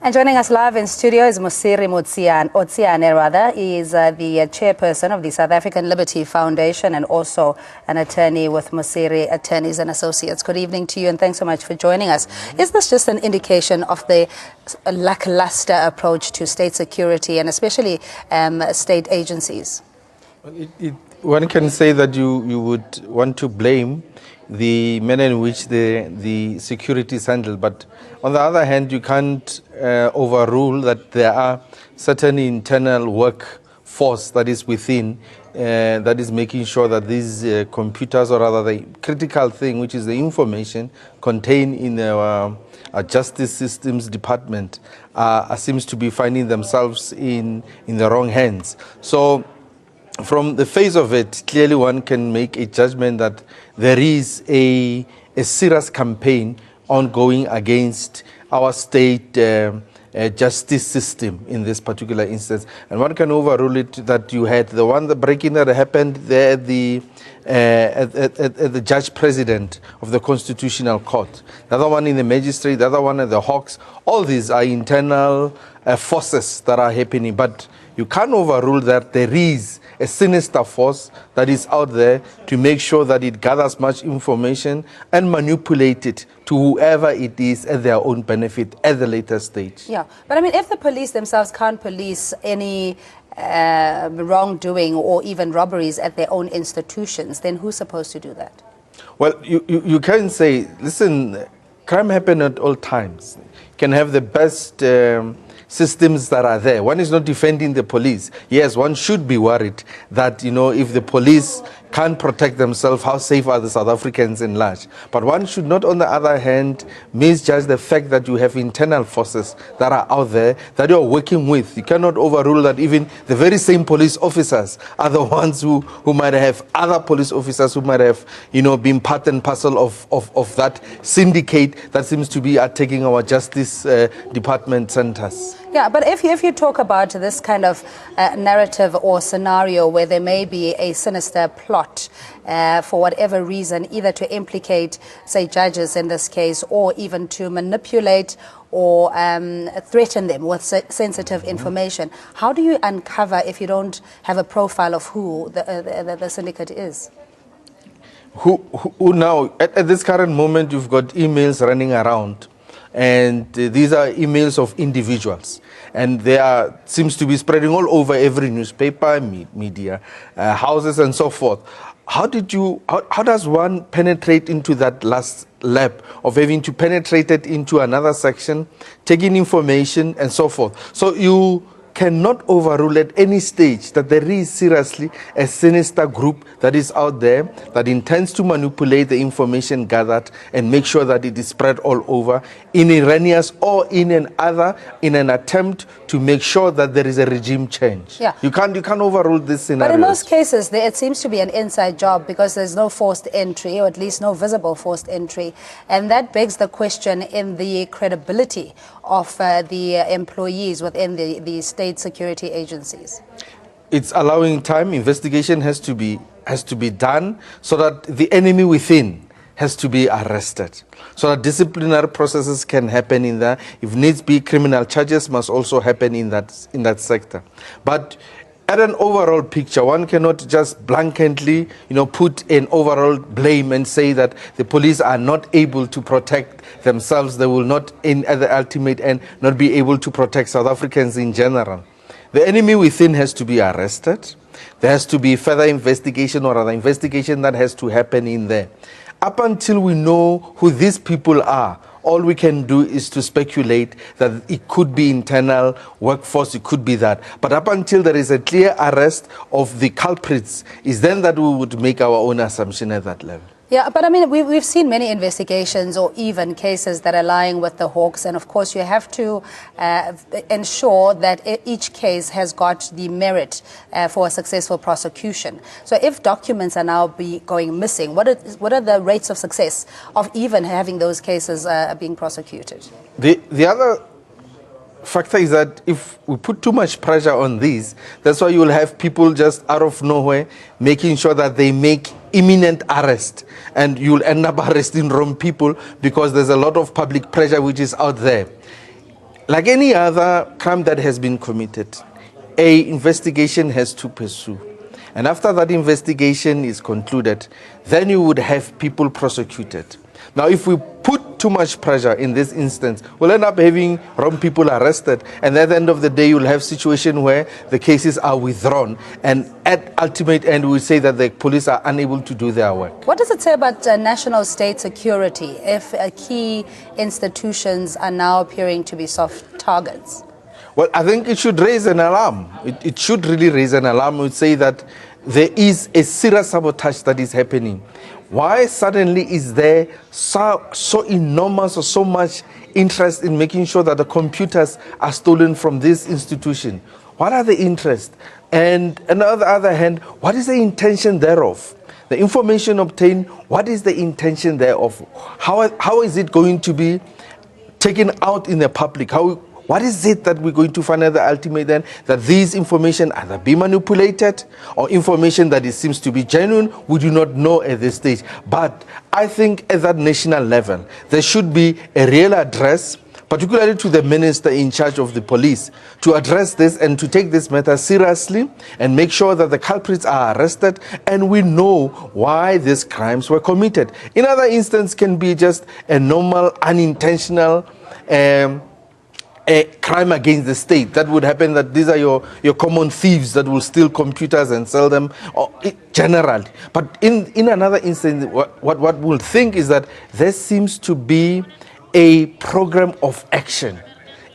And joining us live in studio is Mosiri Otsiane. He is the chairperson of the South African Liberty Foundation and also an attorney with Mosiri Attorneys and Associates. Good evening to you and thanks so much for joining us. Is this just an indication of the lackluster approach to state security and especially state agencies? One can say that you would want to blame the manner in which the security is handled, but on the other hand, you can't overrule that there are certain internal workforce that is within that is making sure that these computers, or rather the critical thing, which is the information contained in our justice systems department, seems to be finding themselves in the wrong hands. So from the face of it, clearly one can make a judgment that there is a serious campaign ongoing against our state justice system in this particular instance. And one can overrule it that you had the breaking that happened there at the judge president of the Constitutional Court, the other one in the magistrate, the other one at the Hawks. All these are internal forces that are happening, but you can't overrule that there is a sinister force that is out there to make sure that it gathers much information and manipulate it to whoever it is at their own benefit at the later stage. Yeah, but I mean, if the police themselves can't police any wrongdoing or even robberies at their own institutions, then who's supposed to do that? Well, you can say, listen, crime happens at all times. You can have the best systems that are there. One is not defending the police. Yes, one should be worried that, if the police can't protect themselves, how safe are the South Africans in large? But one should not, on the other hand, misjudge the fact that you have internal forces that are out there that you are working with. You cannot overrule that even the very same police officers are the ones who might have other police officers who might have, been part and parcel of that syndicate that seems to be attacking our justice department centers. Yeah, but if you talk about this kind of narrative or scenario where there may be a sinister plot for whatever reason, either to implicate, say, judges in this case, or even to manipulate or threaten them with sensitive information, how do you uncover if you don't have a profile of who the syndicate is? Who now, at this current moment, you've got emails running around. And these are emails of individuals, and they seems to be spreading all over every newspaper, media, houses, and so forth. How does one penetrate into that last lap of having to penetrate it into another section, taking information, and so forth? So you cannot overrule at any stage that there is seriously a sinister group that is out there that intends to manipulate the information gathered and make sure that it is spread all over in erroneous or in an attempt to make sure that there is a regime change. Yeah. You can't overrule this scenario. But in most cases, it seems to be an inside job because there's no forced entry, or at least no visible forced entry. And that begs the question in the credibility of the employees within the state security agencies. It's allowing time. Investigation has to be done so that the enemy within has to be arrested, so that disciplinary processes can happen in there. If needs be, criminal charges must also happen in that sector. But at an overall picture, one cannot just blanketly, put an overall blame and say that the police are not able to protect themselves. They will not, at the ultimate end, not be able to protect South Africans in general. The enemy within has to be arrested. There has to be further investigation, or other investigation that has to happen in there. Up until we know who these people are, all we can do is to speculate that it could be internal workforce, it could be that. But up until there is a clear arrest of the culprits, is then that we would make our own assumption at that level. Yeah, but I mean, we've seen many investigations or even cases that are lying with the Hawks. And of course, you have to ensure that each case has got the merit for a successful prosecution. So if documents are now going missing, what are the rates of success of even having those cases being prosecuted? The other factor is that if we put too much pressure on these, that's why you will have people just out of nowhere making sure that they make imminent arrest, and you'll end up arresting wrong people because there's a lot of public pressure which is out there. like any other crime that has been committed, a investigation has to pursue. And after that investigation is concluded, then you would have people prosecuted. Now, if we put too much pressure in this instance, we'll end up having wrong people arrested. And at the end of the day, you'll have a situation where the cases are withdrawn. And at ultimate end, we say that the police are unable to do their work. What does it say about national state security if key institutions are now appearing to be soft targets? Well, I think it should raise an alarm. It should really raise an alarm. We would say that there is a serious sabotage that is happening. Why suddenly is there so enormous or so much interest in making sure that the computers are stolen from this institution? What are the interests? And on the other hand, what is the intention thereof? The information obtained, what is the intention thereof? How is it going to be taken out in the public? What is it that we're going to find at the ultimate end? That these information either be manipulated or information that it seems to be genuine, we do not know at this stage. But I think at that national level, there should be a real address, particularly to the minister in charge of the police, to address this and to take this matter seriously and make sure that the culprits are arrested and we know why these crimes were committed. In other instances, can be just a normal, unintentional a crime against the state. That would happen, that these are your common thieves that will steal computers and sell them generally. But in another instance, what we'll think is that there seems to be a program of action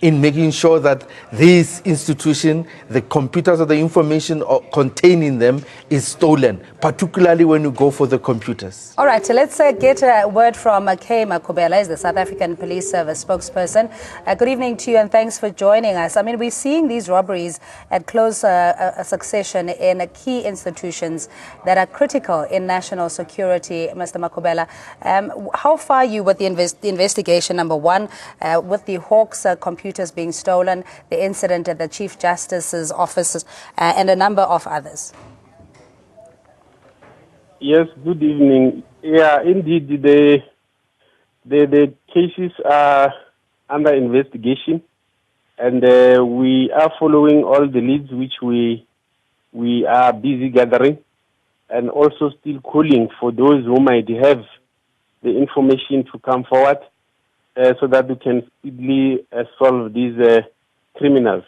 in making sure that this institution, the computers or the information contained in them is stolen, particularly when you go for the computers. All right, so let's get a word from Kay Makubela, is the South African Police Service spokesperson. Good evening to you and thanks for joining us. I mean, we're seeing these robberies at close succession in key institutions that are critical in national security, Mr. Makubela. How far are you with the investigation, number one, with the Hawks computers being stolen, the incident at the Chief Justice's office, and a number of others? Yes, good evening. Yeah, indeed, the cases are under investigation, and we are following all the leads which we are busy gathering, and also still calling for those who might have the information to come forward, so that we can speedily solve these criminals.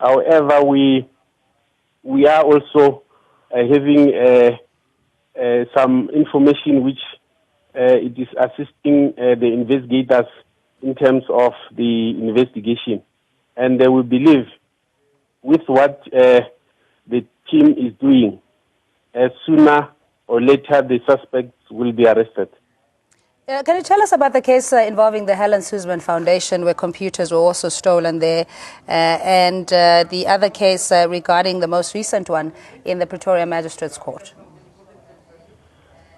However, we are also having some information which it is assisting the investigators in terms of the investigation. And we believe with what the team is doing, sooner or later the suspects will be arrested. Can you tell us about the case involving the Helen Suzman Foundation, where computers were also stolen there, and the other case regarding the most recent one in the Pretoria Magistrates Court?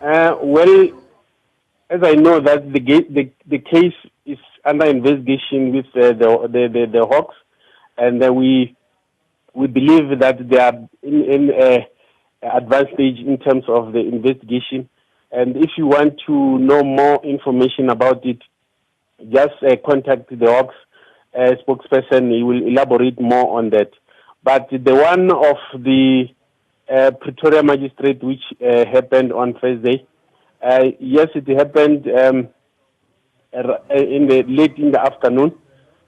Well, as I know that the case is under investigation with the Hawks, and we believe that they are in advanced stage in terms of the investigation. And if you want to know more information about it, just contact the Hawks spokesperson. He will elaborate more on that. But the one of the Pretoria Magistrate, which happened on Thursday, yes, it happened late in the afternoon.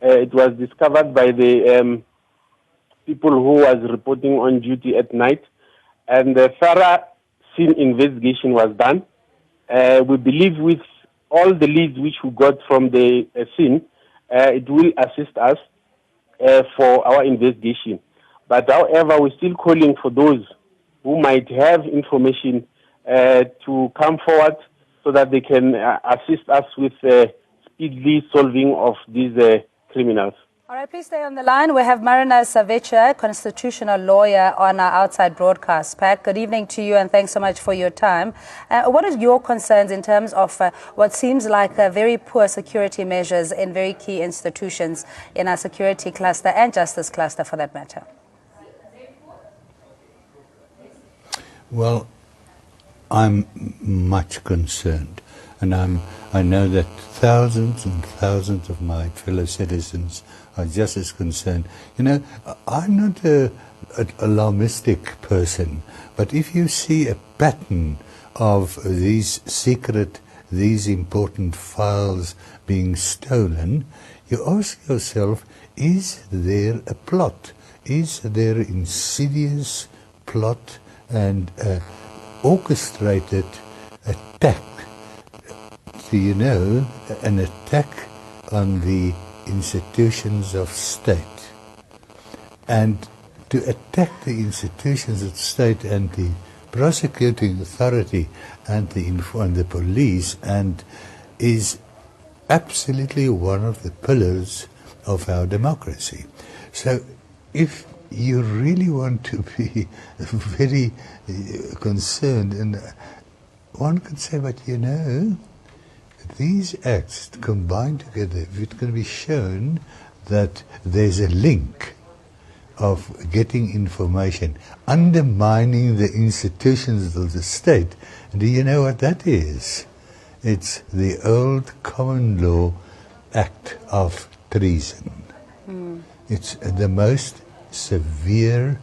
It was discovered by the people who was reporting on duty at night, and the thorough scene investigation was done. We believe with all the leads which we got from the scene, it will assist us for our investigation. But however, we're still calling for those who might have information to come forward so that they can assist us with speedily solving of these criminals. All right, please stay on the line. We have Marina Savicha, constitutional lawyer, on our outside broadcast. Pat, good evening to you and thanks so much for your time. What are your concerns in terms of what seems like very poor security measures in very key institutions in our security cluster and justice cluster for that matter? Well, I'm much concerned. And I know that thousands and thousands of my fellow citizens are just as concerned. You know, I'm not an alarmistic person, but if you see a pattern of these important files being stolen, you ask yourself, is there a plot? Is there an insidious plot and orchestrated attack? Do you know, an attack on the institutions of state? And to attack the institutions of state and the prosecuting authority and the police and is absolutely one of the pillars of our democracy. So if you really want to be very concerned, and one could say, but you know, these acts combined together, it can be shown that there's a link of getting information, undermining the institutions of the state. Do you know what that is? It's the old common law act of treason. It's the most severe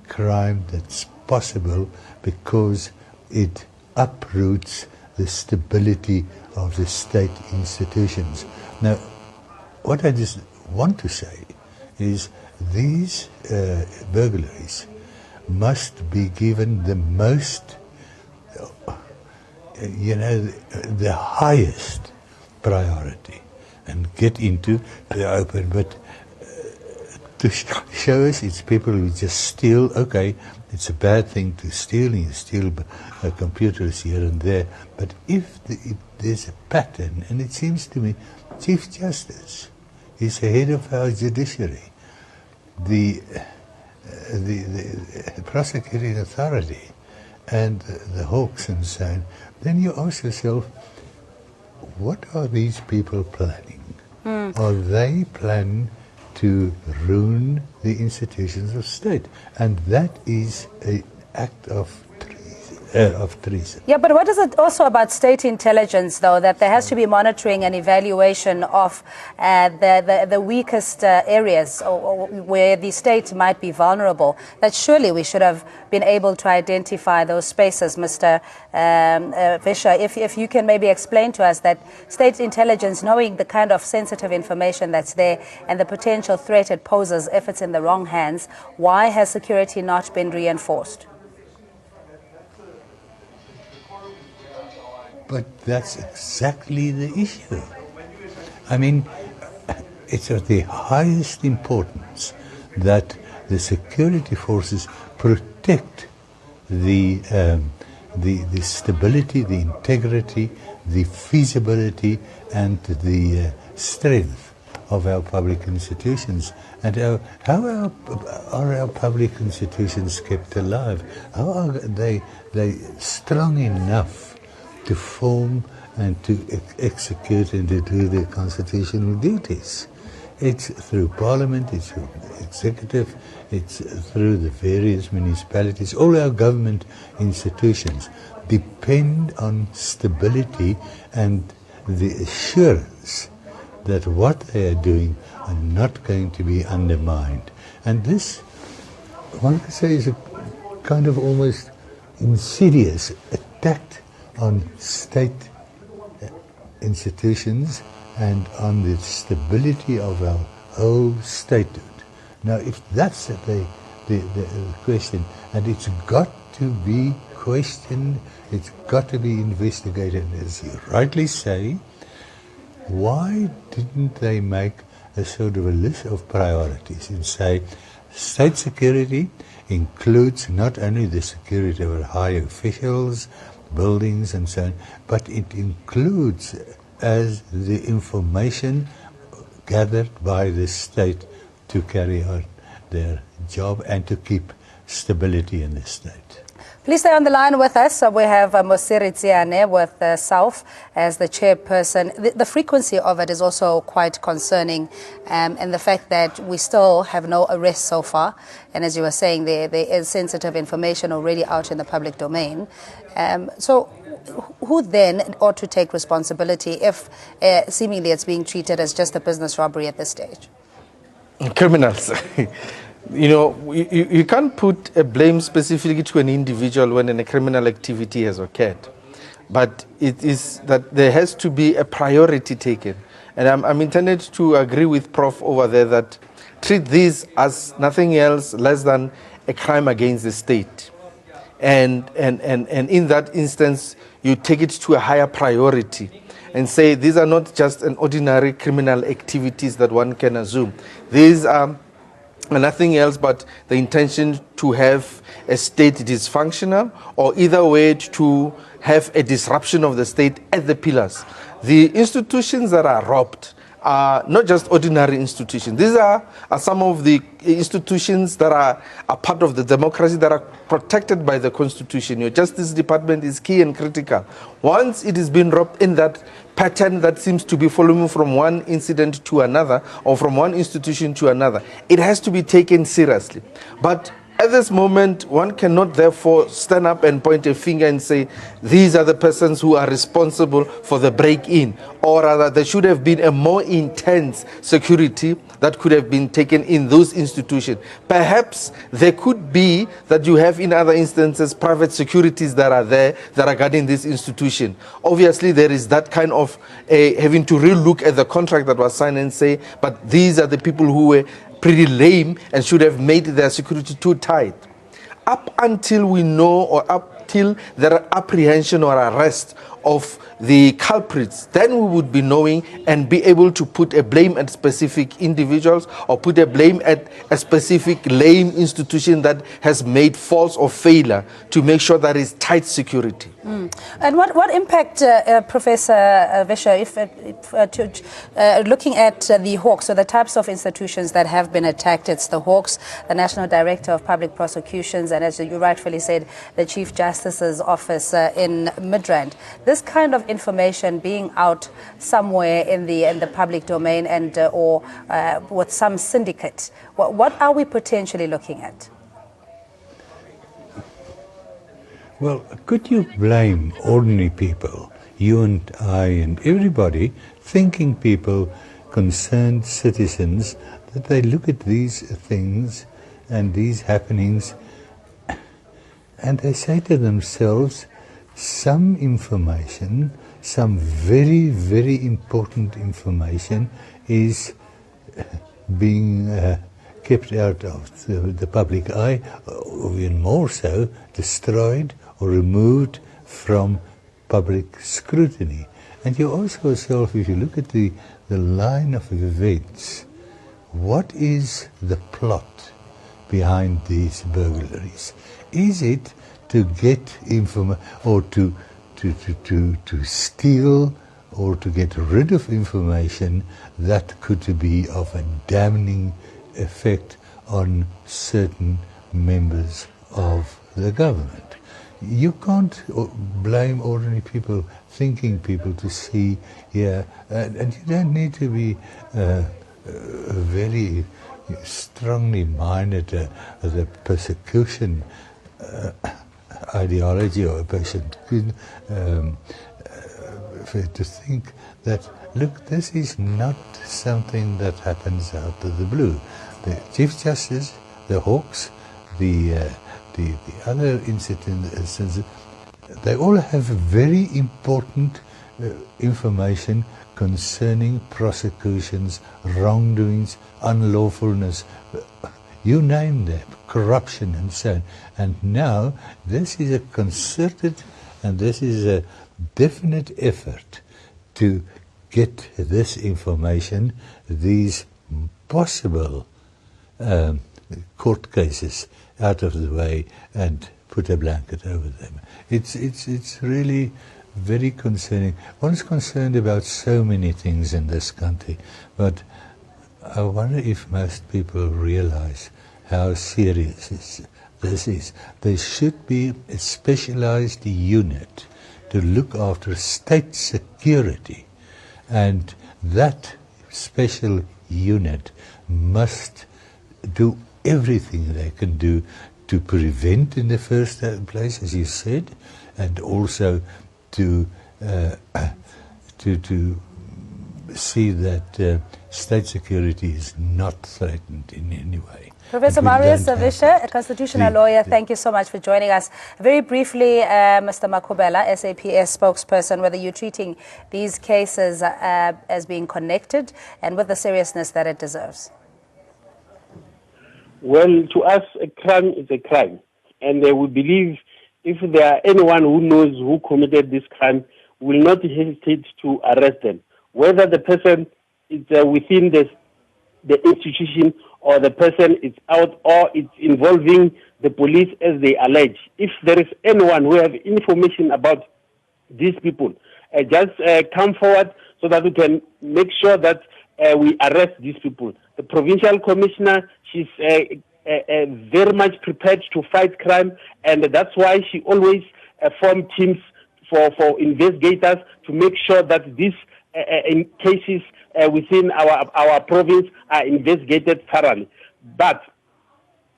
crime that's possible because it uproots the stability of the state institutions. Now, what I just want to say is these burglaries must be given the most, the highest priority and get into the open. But to show us it's people who just steal, okay, it's a bad thing to steal, and you steal computers here and there. But if there's a pattern, and it seems to me, Chief Justice is the head of our judiciary, the prosecuting authority, and the Hawks and so on, then you ask yourself, what are these people planning? Are they planning to ruin the institutions of state? And that is an act of treason. Yeah, but what is it also about state intelligence, though, that there has to be monitoring and evaluation of the weakest areas or where the state might be vulnerable? That surely we should have been able to identify those spaces, Mr. Visser. If you can maybe explain to us that state intelligence, knowing the kind of sensitive information that's there and the potential threat it poses if it's in the wrong hands, why has security not been reinforced? But that's exactly the issue. I mean, it's of the highest importance that the security forces protect the stability, the integrity, the feasibility, and the strength of our public institutions. And how are our public institutions kept alive? How are they strong enough to form and to execute and to do their constitutional duties? It's through Parliament, it's through the executive, it's through the various municipalities. All our government institutions depend on stability and the assurance that what they are doing are not going to be undermined. And this, one could say, is a kind of almost insidious attack on state institutions and on the stability of our whole statehood. Now, if that's the question, and it's got to be questioned, it's got to be investigated, as you rightly say, why didn't they make a sort of a list of priorities and say state security includes not only the security of high officials, buildings and so on, but it includes as the information gathered by the state to carry out their job and to keep stability in the state. Please stay on the line with us. We have Mosiri Tsiane with SALF as the chairperson. The frequency of it is also quite concerning, and the fact that we still have no arrests so far. And as you were saying, there is sensitive information already out in the public domain. So who then ought to take responsibility if seemingly it's being treated as just a business robbery at this stage? Criminals. You can't put a blame specifically to an individual when a criminal activity has occurred. But it is that there has to be a priority taken. And I'm intended to agree with Prof over there that treat this as nothing else less than a crime against the state. And in that instance, you take it to a higher priority and say these are not just an ordinary criminal activities that one can assume. These are nothing else but the intention to have a state dysfunctional, or either way to have a disruption of the state at the pillars. The institutions that are robbed are not just ordinary institutions. These are some of the institutions that are a part of the democracy that are protected by the Constitution. Your Justice Department is key and critical. Once it has been robbed in that pattern that seems to be following from one incident to another or from one institution to another, it has to be taken seriously. But at this moment, one cannot therefore stand up and point a finger and say, these are the persons who are responsible for the break-in. Or rather, there should have been a more intense security that could have been taken in those institutions. Perhaps there could be that you have in other instances private securities that are there that are guarding this institution. Obviously, there is that kind of having to re-look at the contract that was signed and say, but these are the people who were pretty lame and should have made their security too tight. Up until we know, or up till there are apprehension or arrest of the culprits, then we would be knowing and be able to put a blame at specific individuals or put a blame at a specific lame institution that has made false or failure to make sure that is tight security. And what impact, Professor Visser, looking at the Hawks, so the types of institutions that have been attacked, it's the Hawks, the National Director of Public Prosecutions, and as you rightfully said, the Chief Justice's office in Midrand. This kind of information being out somewhere in the public domain and or with some syndicate, what are we potentially looking at? Well, could you blame ordinary people, you and I and everybody, thinking people, concerned citizens, that they look at these things and these happenings and they say to themselves, some information, some very, very important information is being kept out of the public eye, or even more so, destroyed or removed from public scrutiny. And you ask yourself, if you look at the line of events, what is the plot behind these burglaries? Is it to get information, or to steal, or to get rid of information that could be of a damning effect on certain members of the government? You can't blame ordinary people, thinking people, to see here, and you don't need to be very strongly minded the persecution ideology or a person to think that, look, this is not something that happens out of the blue. The Chief Justice, the Hawks, the other incidents, they all have very important information concerning prosecutions, wrongdoings, unlawfulness, you name them, corruption and so on. And now this is a concerted and this is a definite effort to get this information, these possible court cases out of the way and put a blanket over them. It's really very concerning. One's concerned about so many things in this country, but I wonder if most people realize how serious this is. There should be a specialized unit to look after state security, and that special unit must do everything they can do to prevent in the first place, as you said, and also to see that state security is not threatened in any way. Professor Marius Visser, a constitutional lawyer, thank you so much for joining us. Very briefly, Mr. Makhubela, SAPS spokesperson, whether you're treating these cases as being connected and with the seriousness that it deserves. Well, to us, a crime is a crime. And we believe if there are anyone who knows who committed this crime, we will not hesitate to arrest them. Whether the person is within the institution or the person is out or it's involving the police as they allege. If there is anyone who have information about these people, just come forward so that we can make sure that we arrest these people. The provincial commissioner, she's very much prepared to fight crime, and that's why she always formed teams for investigators to make sure that these in cases within our province are investigated thoroughly. But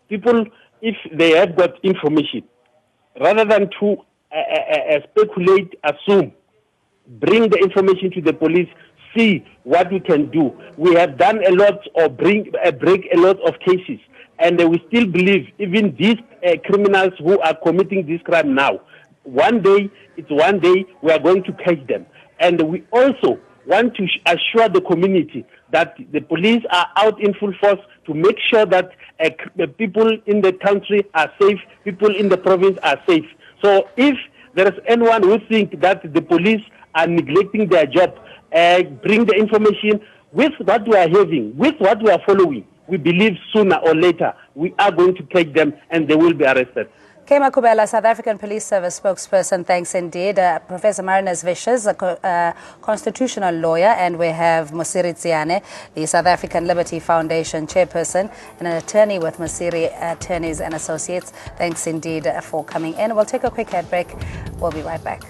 people, if they have got information, rather than to speculate, assume, bring the information to the police, see what we can do. We have done a lot or break a lot of cases, and we still believe even these criminals who are committing this crime now, one day we are going to catch them. And we also want to assure the community that the police are out in full force to make sure that the people in the country are safe, people in the province are safe. So if there is anyone who thinks that the police are neglecting their job, bring the information with what we are having, with what we are following. We believe sooner or later we are going to catch them and they will be arrested. Kema Kubela, South African Police Service spokesperson, thanks indeed. Professor Marius Visser, a constitutional lawyer, and we have Mosiri Tsiane, the South African Liberty Foundation chairperson and an attorney with Mosiri Attorneys and Associates. Thanks indeed for coming in. We'll take a quick ad break. We'll be right back.